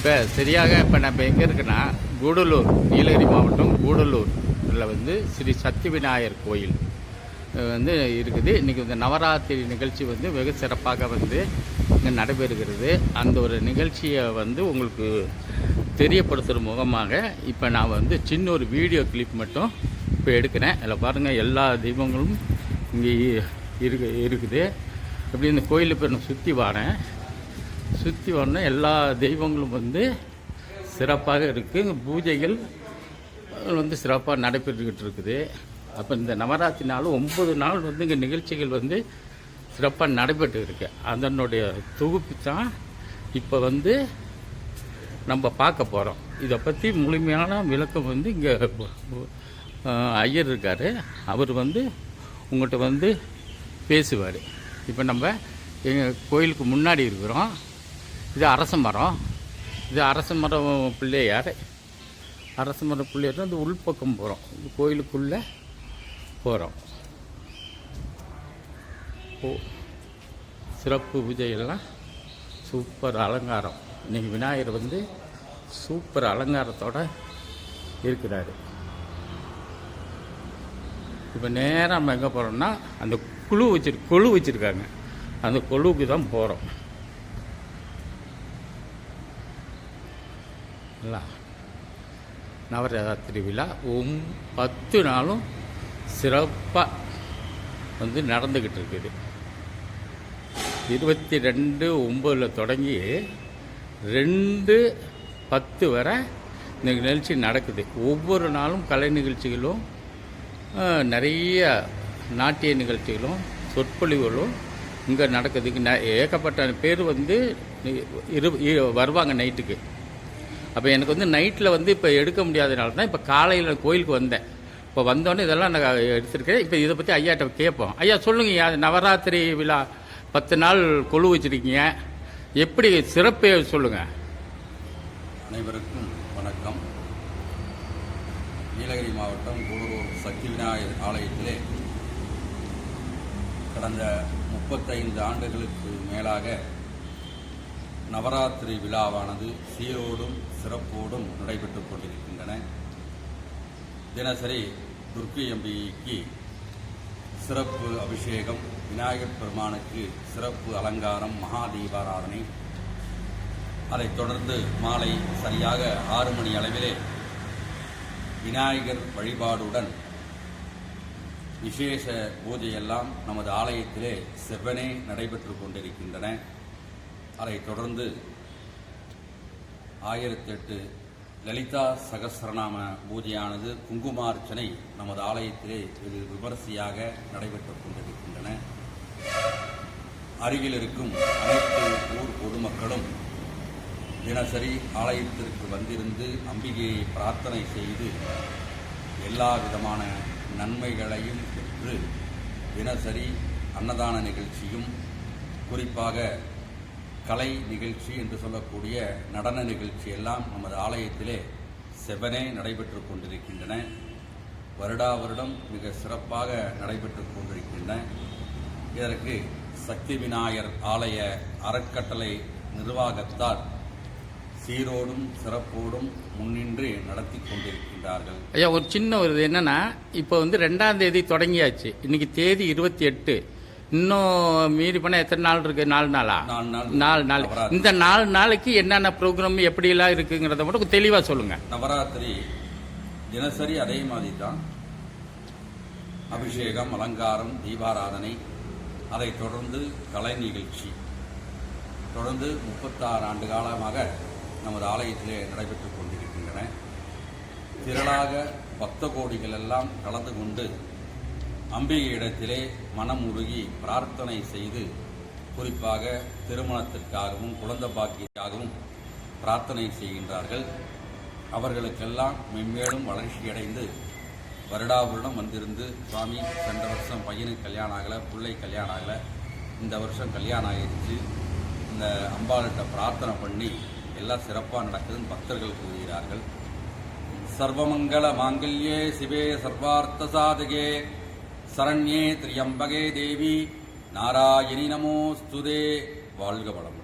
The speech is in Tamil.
இப்போ சரியாக இப்போ நம்ம எங்கே இருக்குன்னா கூடலூர், நீலகிரி மாவட்டம் கூடலூரில் வந்து ஸ்ரீ சக்தி விநாயகர் கோயில் வந்து இருக்குது. இன்றைக்கி இந்த நவராத்திரி நிகழ்ச்சி வந்து வெகு சிறப்பாக வந்து இங்கே நடைபெறுகிறது. அந்த ஒரு நிகழ்ச்சியை வந்து உங்களுக்கு தெரியப்படுத்துகிற முகமாக இப்போ நான் வந்து சின்ன ஒரு வீடியோ கிளிப் மட்டும் இப்போ எடுக்கிறேன். அதில் பாருங்கள், எல்லா தெய்வங்களும் இங்கே இருக்குது. அப்படி இந்த கோயிலை இப்போ நான் சுற்றி வரேன். எல்லா தெய்வங்களும் வந்து சிறப்பாக இருக்குது. பூஜைகள் வந்து சிறப்பாக நடைபெற்றுக்கிட்டு இருக்குது. அப்போ இந்த நவராத்திரி நாள் 9 நாள் வந்து இங்கே நிகழ்ச்சிகள் வந்து சிறப்பாக நடைபெற்று இருக்கு. அதனுடைய தொகுப்பு தான் இப்போ வந்து நம்ம பார்க்க போகிறோம். இதை பற்றி முழுமையான விளக்கம் வந்து இங்கே ஐயர் இருக்கார். அவர் வந்து உங்கள்கிட்ட வந்து பேசுவார். இப்போ நம்ம எங்கள் கோயிலுக்கு முன்னாடி இருக்கிறோம். இது அரச மரம். இது அரச மரம் பிள்ளையார். அரச மரம் பிள்ளையார் அந்த உள்பக்கம் போகிறோம். கோயிலுக்குள்ளே போகிறோம். சிறப்பு பூஜையெல்லாம் சூப்பர் அலங்காரம். இன்றைக்கி விநாயகர் வந்து சூப்பர் அலங்காரத்தோடு இருக்கிறாரு. இப்போ நேராக நம்ம எங்கே போகிறோம்னா அந்த கொலு வச்சுருக்காங்க. அந்த கொலுவுக்கு தான் போகிறோம். இல்லை, நவராத்திரி விழா 10 நாளும் சிறப்பாக வந்து நடந்துக்கிட்டு இருக்குது. 22/9 தொடங்கி 2/10 வரை இந்த நிகழ்ச்சி நடக்குது. ஒவ்வொரு நாளும் கலை நிகழ்ச்சிகளும் நிறைய நாட்டிய நிகழ்ச்சிகளும் சொற்பொழிவுகளும் இங்கே நடக்குதுக்கு ஏகப்பட்ட பேர் வந்து வருவாங்க நைட்டுக்கு. அப்போ எனக்கு வந்து நைட்டில் வந்து இப்போ எடுக்க முடியாதனால தான் இப்போ காலையில் கோயிலுக்கு வந்தேன். இப்போ வந்தோடனே இதெல்லாம் நான் எடுத்துருக்கேன். இப்போ இதை பற்றி ஐயாட்ட கேட்போம். ஐயா சொல்லுங்க, நவராத்திரி விழா 10 நாள் கொலு வச்சுருக்கீங்க, எப்படி சிறப்பை சொல்லுங்கள். அனைவருக்கும் வணக்கம். நீலகிரி மாவட்டம் கூடலூர் சக்தி விநாயகர் ஆலயத்திலே கடந்த 35 ஆண்டுகளுக்கு மேலாக நவராத்திரி விழாவானது சீரோடும் சிறப்போடும் நடைபெற்றுக் கொண்டிருக்கின்றன. தினசரி துர்க்கை அம்பிகைக்கு சிறப்பு அபிஷேகம், விநாயகர் பெருமானுக்கு சிறப்பு அலங்காரம், மகா தீபாராதனை. அதைத் தொடர்ந்து மாலை சரியாக 6 மணி அளவிலே விநாயகர் வழிபாடுடன் விசேஷ பூஜையெல்லாம் நமது ஆலயத்திலே செவ்வனே நடைபெற்று கொண்டிருக்கின்றன. அதைத் தொடர்ந்து 1008 லலிதா சகஸ்ரநாம பூஜையானது குங்குமார்ச்சனை நமது ஆலயத்திலே வெகு விமரிசையாக நடைபெற்றுக் கொண்டிருக்கின்றன. அருகில் இருக்கும் அனைத்து ஊர் பொதுமக்களும் தினசரி ஆலயத்திற்கு வந்திருந்து அம்பிகையை பிரார்த்தனை செய்து எல்லா விதமான நன்மைகளையும் பெற்று தினசரி அன்னதான நிகழ்ச்சியும், குறிப்பாக கலை நிகழ்ச்சி என்று சொல்லக்கூடிய நடன நிகழ்ச்சி எல்லாம் நமது ஆலயத்திலே செவ்வனே நடைபெற்று கொண்டிருக்கின்றன. வருடா வருடம் மிக சிறப்பாக நடைபெற்று கொண்டிருக்கின்றன. இதற்கு சக்தி விநாயகர் ஆலய அறக்கட்டளை நிர்வாகத்தார் சீரோடும் சிறப்போடும் முன்னின்று நடத்தி கொண்டிருக்கின்றார்கள். ஐயா, ஒரு சின்ன ஒரு என்னன்னா, இப்போ வந்து 2ஆம் தேதி தொடங்கியாச்சு. இன்னைக்கு தேதி 28. இன்னும் மீறி போனால் எத்தனை நாள் இருக்கு? 4 நாளா? 4 நாள். இந்த 4 நாளைக்கு என்னென்ன ப்ரோக்ராம் எப்படிலாம் இருக்குங்கிறத மட்டும் தெளிவாக சொல்லுங்க. நவராத்திரி தினசரி அதே மாதிரி தான். அபிஷேகம், அலங்காரம், தீபாராதனை, அதைத் தொடர்ந்து கலை நிகழ்ச்சி தொடர்ந்து 36 ஆண்டு காலமாக நமது ஆலயத்திலே நடைபெற்றுக் கொண்டிருக்கின்றன. திரளாக பக்த கோடிகள் எல்லாம் கலந்து கொண்டு அம்பிகை இடத்திலே மனம் உருகி பிரார்த்தனை செய்து, குறிப்பாக திருமணத்திற்காகவும் குழந்தை பாக்கியத்திற்காகவும் பிரார்த்தனை செய்கின்றார்கள். அவர்களுக்கெல்லாம் மென்மேலும் வளர்ச்சியடைந்து வருடா வருடம் வந்திருந்து, சுவாமி சென்ற வருஷம் பையனுக்கு கல்யாணம் ஆகலை, பிள்ளை கல்யாணம் ஆகலை, இந்த வருஷம் கல்யாணம் ஆகிடுச்சு, இந்த அம்பாள்கிட்ட பிரார்த்தனை பண்ணி எல்லாம் சிறப்பாக நடக்குதுன்னு பக்தர்கள் கூறுகிறார்கள். சர்வமங்கல மாங்கல்யே சிவே சர்வார்த்த சாதகே சரண்யே திரியம்பகே தேவி நாராயணி நமோஸ்துதே. வாழ்க வளம்.